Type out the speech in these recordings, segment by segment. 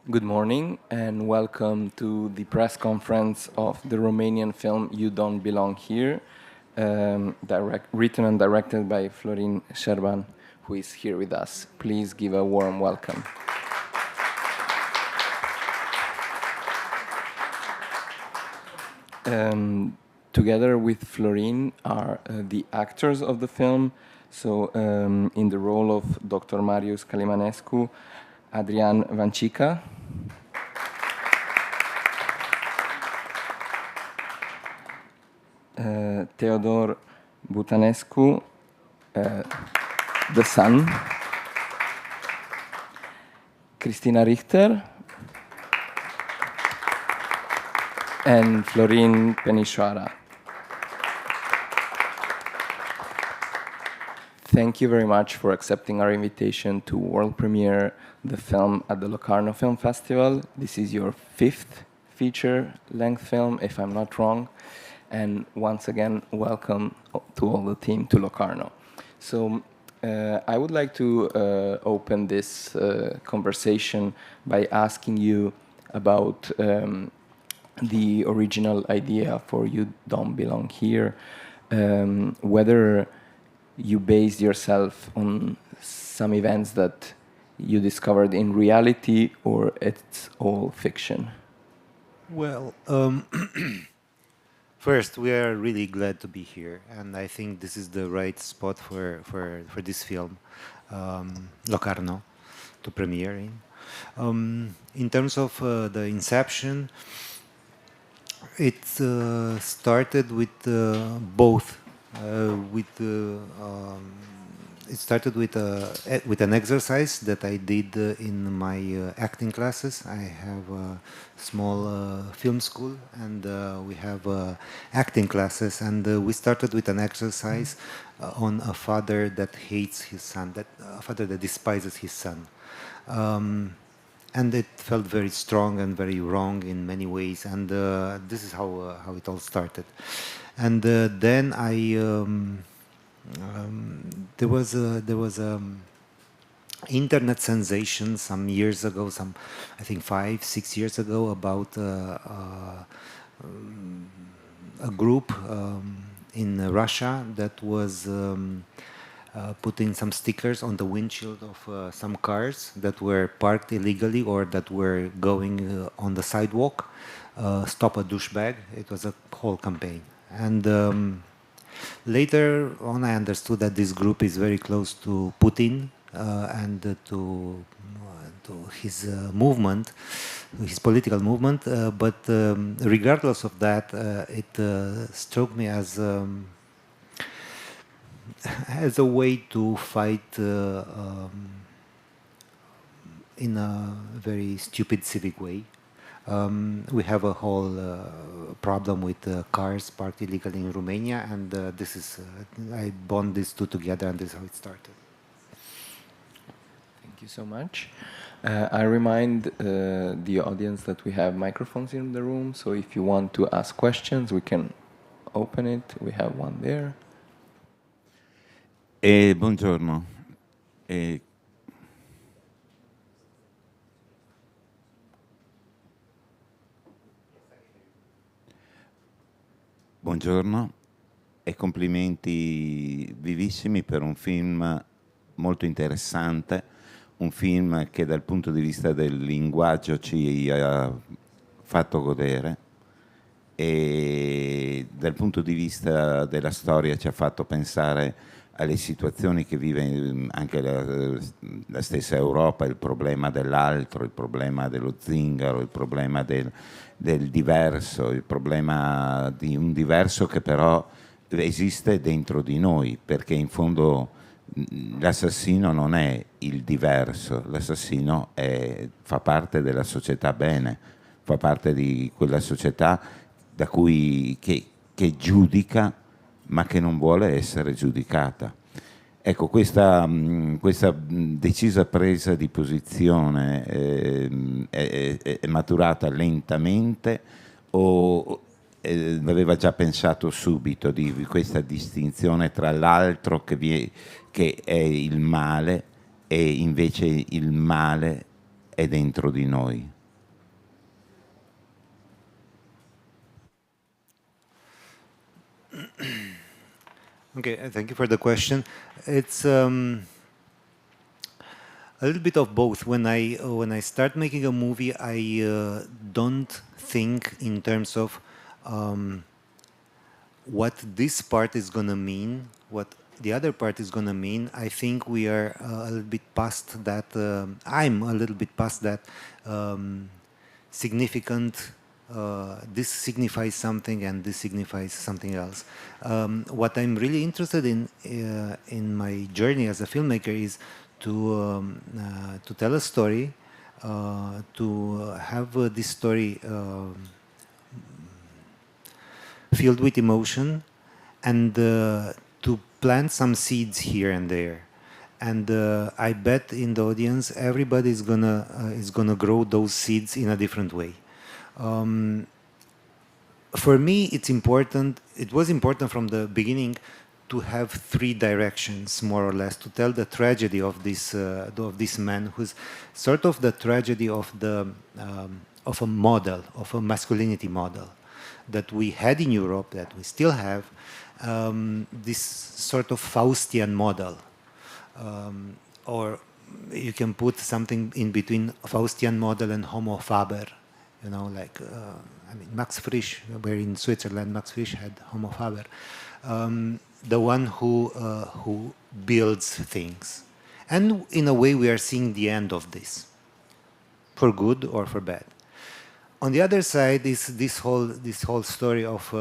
Good morning and welcome to the press conference of the Romanian film You Don't Belong Here, written and directed by Florin Șerban, who is here with us. Please give a warm welcome. Together with Florin are the actors of the film. So in the role of Dr. Marius Calimanescu, Adrian Vancica, Theodor Butanescu, the son, Cristina Richter, and Florin Penișoara. Thank you very much for accepting our invitation to world premiere the film at the Locarno Film Festival. This is your 5th feature-length film, if I'm not wrong. And once again, welcome to all the team to Locarno. So I would like to open this conversation by asking you about the original idea for You Don't Belong Here, whether you based yourself on some events that you discovered in reality or it's all fiction. Well, first, we are really glad to be here, and I think this is the right spot for this film, Locarno, to premiere in. In terms of the Inception, it started with both. It started with an exercise that I did in my acting classes. I have a small film school, and we have acting classes. And we started with an exercise on a father that hates his son, a father that despises his son. And it felt very strong and very wrong in many ways. And this is how it all started. And then there was internet sensation some years ago, I think 5-6 years ago, about a group in Russia that was putting some stickers on the windshield of some cars that were parked illegally or that were going on the sidewalk. Stop a douchebag. It was a whole campaign. And later on, I understood that this group is very close to Putin and to his movement, his political movement. But regardless of that, it struck me as a way to fight in a very stupid civic way. We have a whole problem with cars parked illegally in Romania, and this is I bond these two together, and this is how it started. Thank you so much. I remind the audience that we have microphones in the room, so if you want to ask questions, we can open it. We have one there. Buongiorno. Buongiorno e complimenti vivissimi per un film molto interessante, un film che dal punto di vista del linguaggio ci ha fatto godere e dal punto di vista della storia ci ha fatto pensare alle situazioni che vive anche la stessa Europa, il problema dell'altro, il problema dello zingaro, il problema del diverso, il problema di un diverso che però esiste dentro di noi, perché in fondo l'assassino non è il diverso, l'assassino fa parte della società bene, fa parte di quella società da cui, che giudica ma che non vuole essere giudicata. Ecco, questa decisa presa di posizione è maturata lentamente o aveva già pensato subito di questa distinzione tra l'altro che è il male e invece il male è dentro di noi? Okay, thank you for the question. It's a little bit of both. When I start making a movie, I don't think in terms of what this part is gonna mean, what the other part is gonna mean. I think we are a little bit past that. I'm a little bit past that significant. This signifies something, and this signifies something else. What I'm really interested in my journey as a filmmaker is to tell a story, to have this story filled with emotion, and to plant some seeds here and there. And I bet in the audience, everybody is gonna grow those seeds in a different way. For me, it's important. It was important from the beginning to have three directions, more or less, to tell the tragedy of this man, who's sort of the tragedy of of a model, of a masculinity model that we had in Europe, that we still have, this sort of Faustian model, or you can put something in between Faustian model and Homo faber. You know, like, I mean, Max Frisch, where in Switzerland, Max Frisch had Homo faber, the one who builds things. And in a way, we are seeing the end of this, for good or for bad. On the other side is this whole story of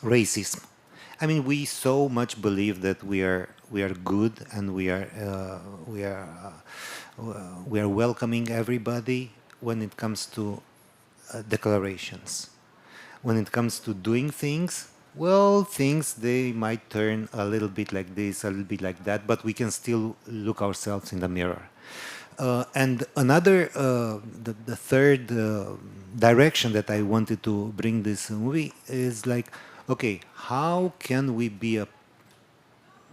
racism. I mean, we so much believe that we are good, and we are welcoming everybody when it comes to declarations. When it comes to doing things, well, things, they might turn a little bit like this, a little bit like that, but we can still look ourselves in the mirror. And another, the third direction that I wanted to bring this movie is like, okay, how can we be a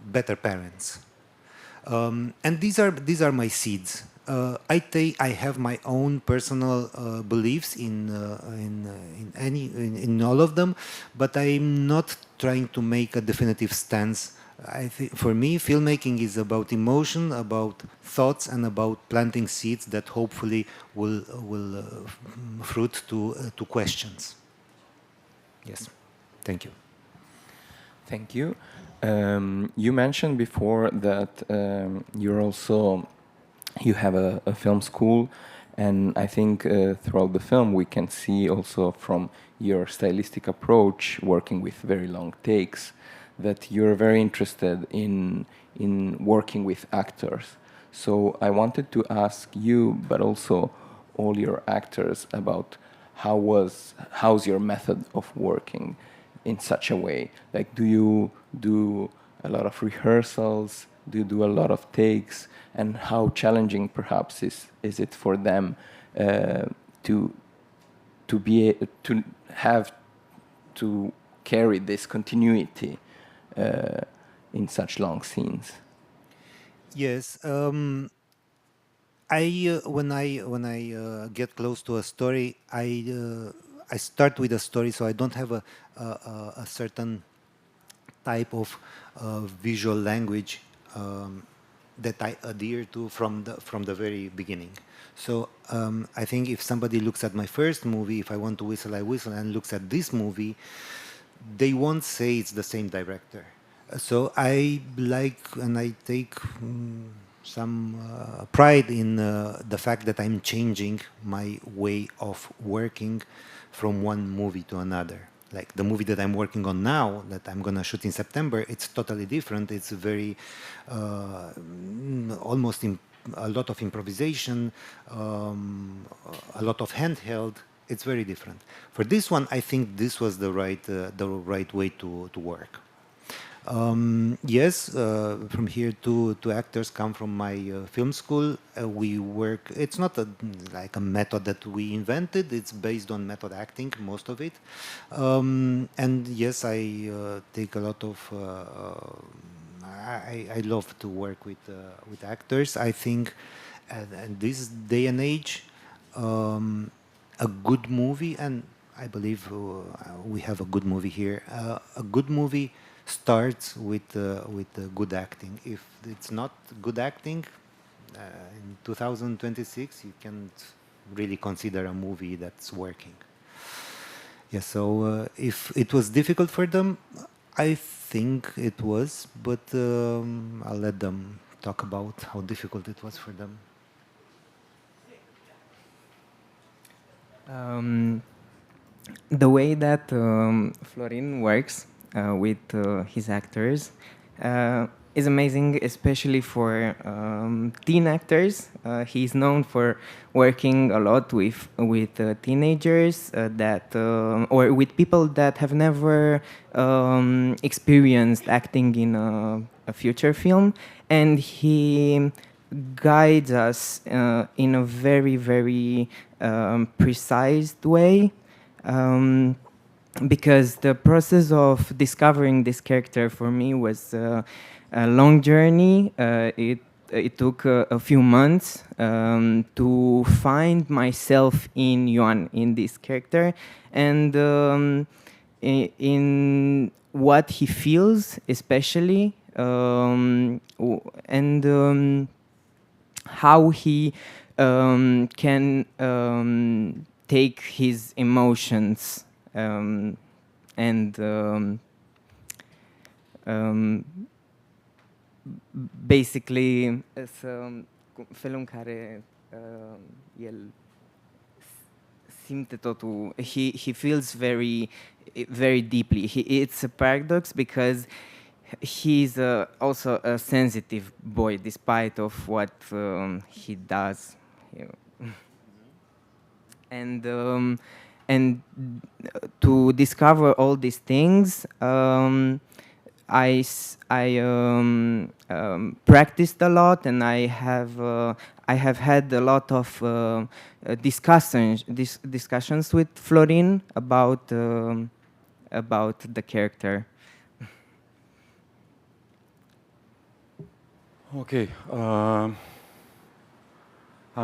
better parents? And these are my seeds. I have my own personal beliefs in all of them, but I'm not trying to make a definitive stance. I think for me, filmmaking is about emotion, about thoughts, and about planting seeds that hopefully will fruit to questions. Yes, thank you. Thank you. You mentioned before that you have a film school, and I think throughout the film we can see also from your stylistic approach, working with very long takes, that you're very interested in working with actors. So I wanted to ask you, but also all your actors, about how's your method of working in such a way? Like, do you do a lot of rehearsals? Do you do a lot of takes? And how challenging, perhaps, is it for them to have to carry this continuity in such long scenes? Yes, when I get close to a story, I start with a story, so I don't have a certain type of visual language that I adhere to from the very beginning. So I think if somebody looks at my first movie, if I want to whistle, I whistle, and looks at this movie, they won't say it's the same director. So I like, and I take some pride in the fact that I'm changing my way of working from one movie to another. Like the movie that I'm working on now, that I'm gonna shoot in September, it's totally different. It's very almost a lot of improvisation, a lot of handheld. It's very different. For this one, I think this was the right way to work. Yes, from here, two actors come from my film school. We work. It's not like a method that we invented. It's based on method acting, most of it. And yes, I take a lot of. I love to work with actors. I think, at this day and age, a good movie, and I believe we have a good movie here. A good movie starts with good acting. If it's not good acting, in 2026 you can't really consider a movie that's working. Yeah, so if it was difficult for them, I think it was, but I'll let them talk about how difficult it was for them. The way that Florin works with his actors is amazing, especially for teen actors. He's known for working a lot with teenagers that or with people that have never experienced acting in a feature film, and he guides us in a very, very precise way. Because the process of discovering this character for me was a long journey. It took a few months to find myself in Yuan, in this character, and in what he feels, especially, and how he can take his emotions and basically felul în care el simte totul, he feels very, very deeply. It's a paradox because he's also a sensitive boy, despite of what he does. And to discover all these things, I practiced a lot, and I have had a lot of discussions with Florin about the character. Okay, I'm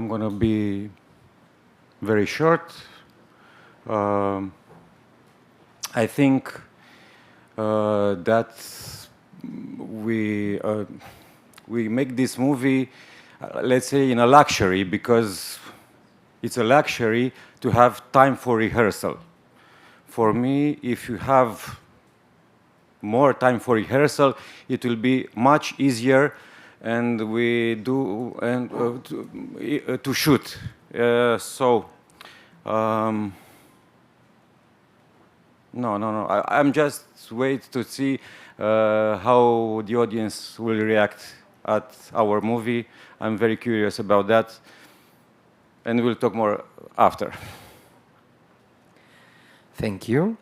gonna be very short. I think that we make this movie, let's say, in a luxury, because it's a luxury to have time for rehearsal. For me, if you have more time for rehearsal, it will be much easier, and we do to shoot. No. I'm just wait to see how the audience will react at our movie. I'm very curious about that, and we'll talk more after. Thank you.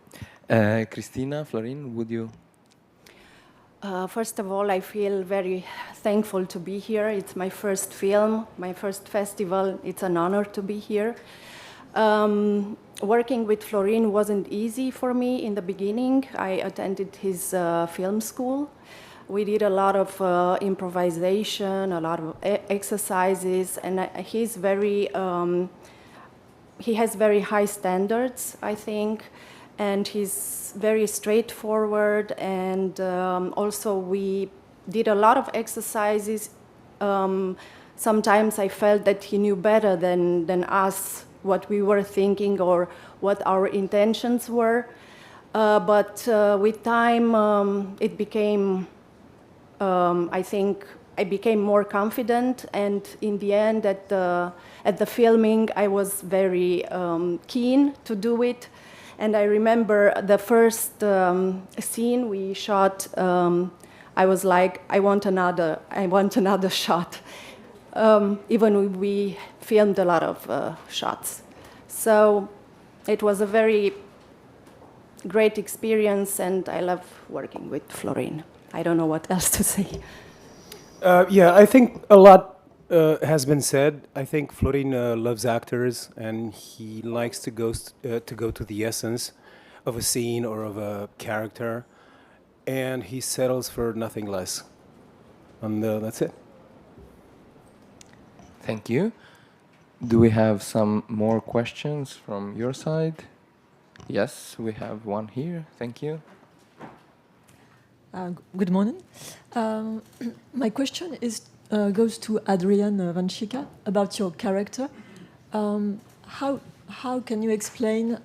Christina, Florin, would you? First of all, I feel very thankful to be here. It's my first film, my first festival. It's an honor to be here. Working with Florin wasn't easy for me in the beginning. I attended his film school. We did a lot of improvisation, a lot of exercises, and he has very high standards, I think, and he's very straightforward, and also we did a lot of exercises. Sometimes I felt that he knew better than us what we were thinking or what our intentions were. But with time, it became, I think, I became more confident, and in the end, at the filming, I was very keen to do it. And I remember the first scene we shot, I was like, I want another shot. Even we filmed a lot of shots. So it was a very great experience, and I love working with Florin. I don't know what else to say. Yeah, I think a lot has been said. I think Florin loves actors, and he likes to go to the essence of a scene or of a character, and he settles for nothing less. And that's it. Thank you. Do we have some more questions from your side? Yes, we have one here. Thank you. Good morning. My question is goes to Adrian Vanchika about your character. How can you explain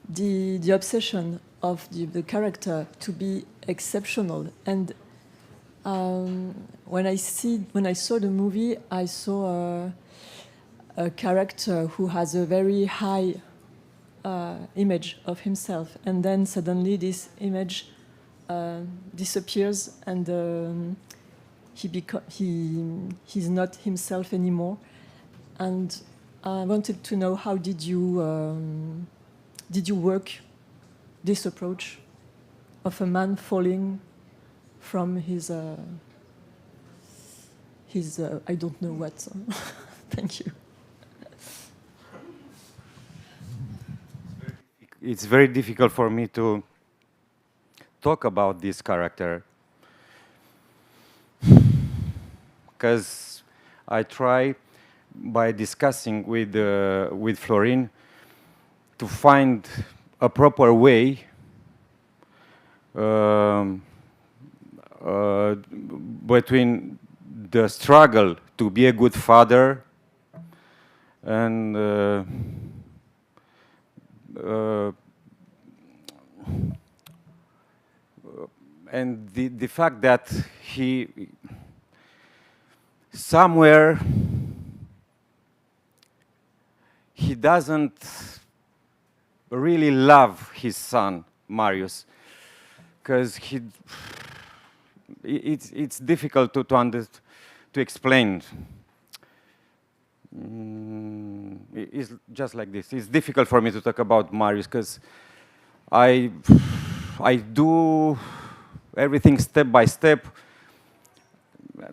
the obsession of the character to be exceptional? And when I saw the movie, I saw a character who has a very high image of himself, and then suddenly this image disappears, and he's not himself anymore. And I wanted to know, how did you work this approach of a man falling from his I don't know what. Thank you. It's very difficult for me to talk about this character because I try, by discussing with Florin, to find a proper way between the struggle to be a good father and the fact that he somewhere he doesn't really love his son Marius, because it's difficult to explain. It's just like this. It's difficult for me to talk about Marius because I do everything step by step.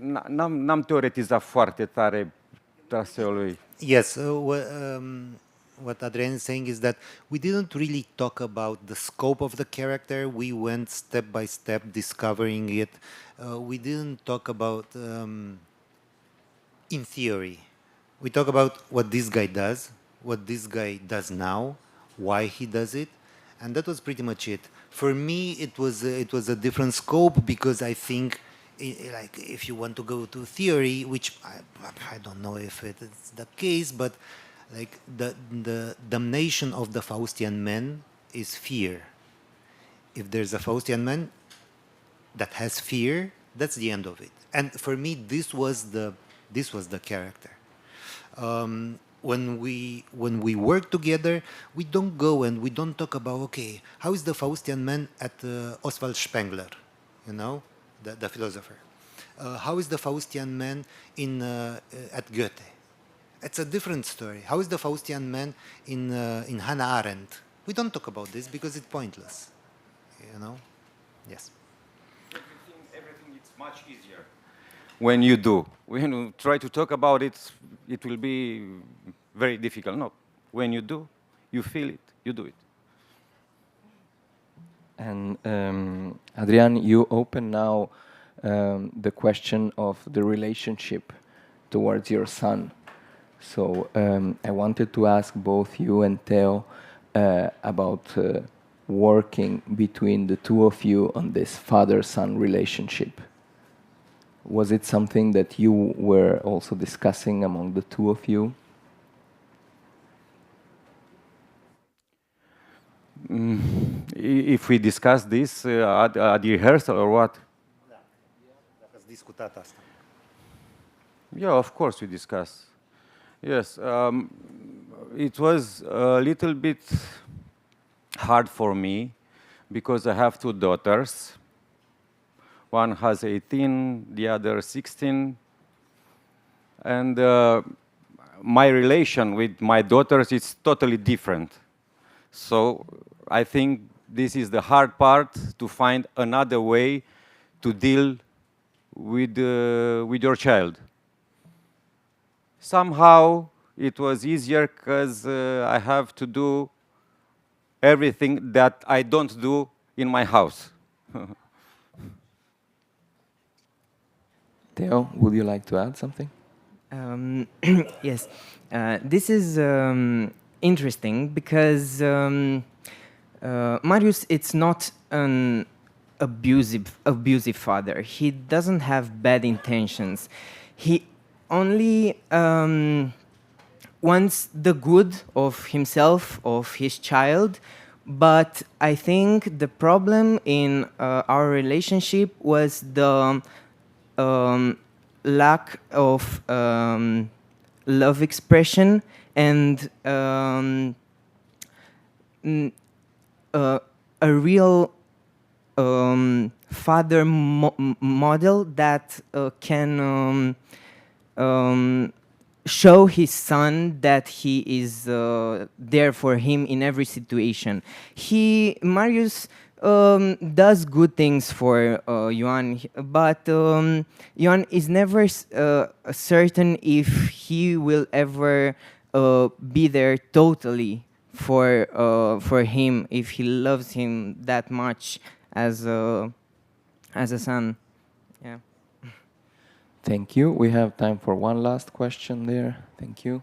N-am teoretizat foarte tare traseul lui. Yes, what Adrian is saying is that we didn't really talk about the scope of the character. We went step by step discovering it. We didn't talk about in theory. We talk about what this guy does, what this guy does now, why he does it, and that was pretty much it. For me, it was a different scope, because I think, like, if you want to go to theory, which I don't know if it's the case, but like the damnation of the Faustian man is fear. If there's a Faustian man that has fear, that's the end of it. And for me, this was the character. When we work together, we don't go and we don't talk about, okay, how is the Faustian man at Oswald Spengler, you know, the philosopher? How is the Faustian man at Goethe? It's a different story. How is the Faustian man in Hannah Arendt? We don't talk about this because it's pointless, you know. Yes. Everything is much easier when you do. When you try to talk about it, it will be very difficult. No, when you do, you feel it, you do it. And Adrian, you open now the question of the relationship towards your son. So I wanted to ask both you and Theo about working between the two of you on this father-son relationship. Was it something that you were also discussing among the two of you? If we discuss this at the rehearsal or what? Yeah, of course we discuss. Yes, it was a little bit hard for me because I have two daughters. One has 18, the other 16. And my relation with my daughters is totally different. So I think this is the hard part, to find another way to deal with your child. Somehow it was easier because I have to do everything that I don't do in my house. Theo, would you like to add something? Yes, this is interesting because Marius, it's not an abusive father. He doesn't have bad intentions. He only wants the good of himself, of his child. But I think the problem in our relationship was the lack of love expression and a real father model that can show his son that he is there for him in every situation. Marius does good things for Ioan, but Ioan is never certain if he will ever be there totally for him, if he loves him that much as a son. Yeah. Thank you. We have time for one last question there. Thank you.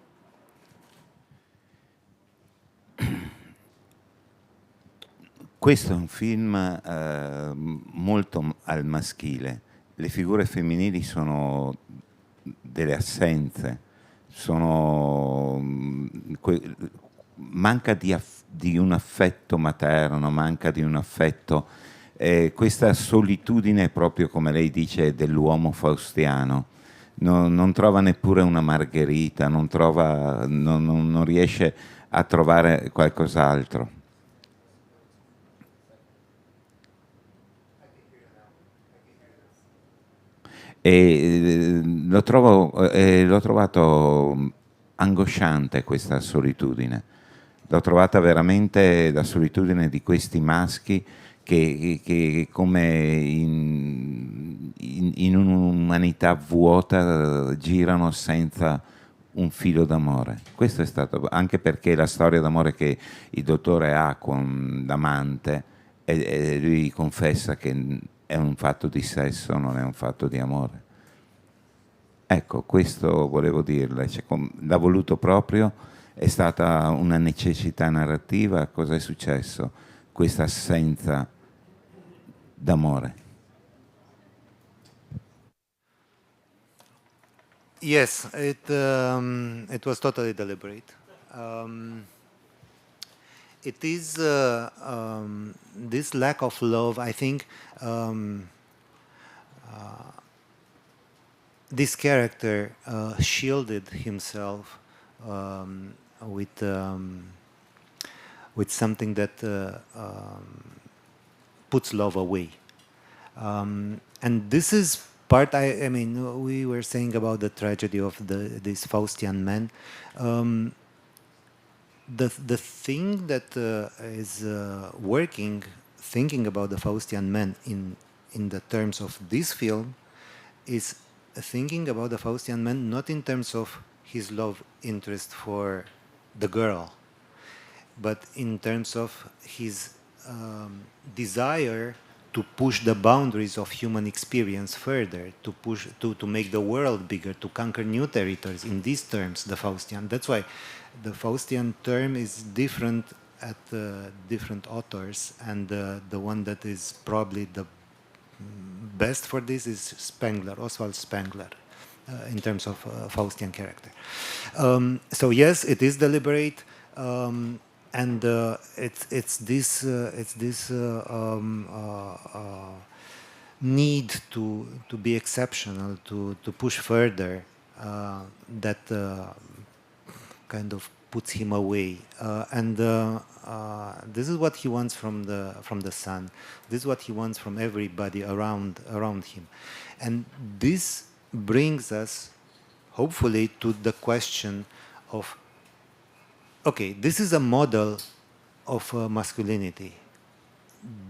Questo è un film molto al maschile. Le figure femminili sono delle assenze, manca di un affetto materno, manca di un affetto, questa solitudine, proprio come lei dice, dell'uomo faustiano. Non trova neppure una margherita, non riesce a trovare qualcos'altro. E l'ho trovato angosciante questa solitudine. L'ho trovata veramente la solitudine di questi maschi che come in un'umanità vuota girano senza un filo d'amore. Questo è stato, anche perché la storia d'amore che il dottore ha con l'amante, e lui confessa che è un fatto di sesso, non è un fatto di amore. Ecco, questo volevo dirle, l'ha voluto proprio, è stata una necessità narrativa. Cosa è successo? Questa assenza d'amore. Yes, it was totally deliberate. It is this lack of love, I think. This character shielded himself with something that puts love away, and this is part. I mean, we were saying about the tragedy of this Faustian man. The thing that is working, thinking about the Faustian man in the terms of this film, is thinking about the Faustian man not in terms of his love interest for the girl, but in terms of his desire to push the boundaries of human experience further, to make the world bigger, to conquer new territories. In these terms, the Faustian. That's why the Faustian term is different at different authors, and the one that is probably the best for this is Spengler, Oswald Spengler, in terms of Faustian character. So yes, it is deliberate, and it's this need to be exceptional, to push further, that kind of puts him away, and this is what he wants from the son. This is what he wants from everybody around him, and this brings us, hopefully, to the question of, okay, this is a model of masculinity.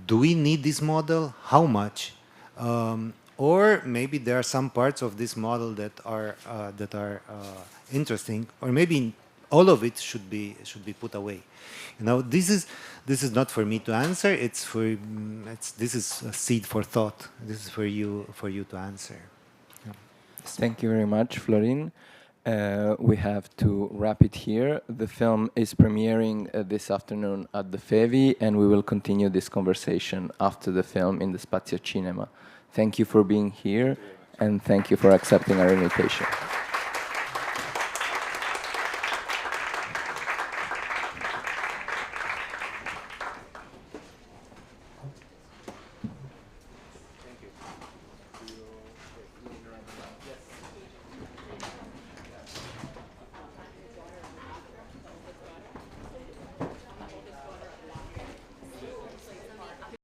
Do we need this model? How much? Or maybe there are some parts of this model that are interesting, or maybe all of it should be put away. You know, this is not for me to answer. This is a seed for thought. This is for you to answer. Yeah. Thank you very much, Florin. We have to wrap it here. The film is premiering this afternoon at the Fevi, and we will continue this conversation after the film in the Spazio Cinema. Thank you for being here, and thank you for accepting our invitation.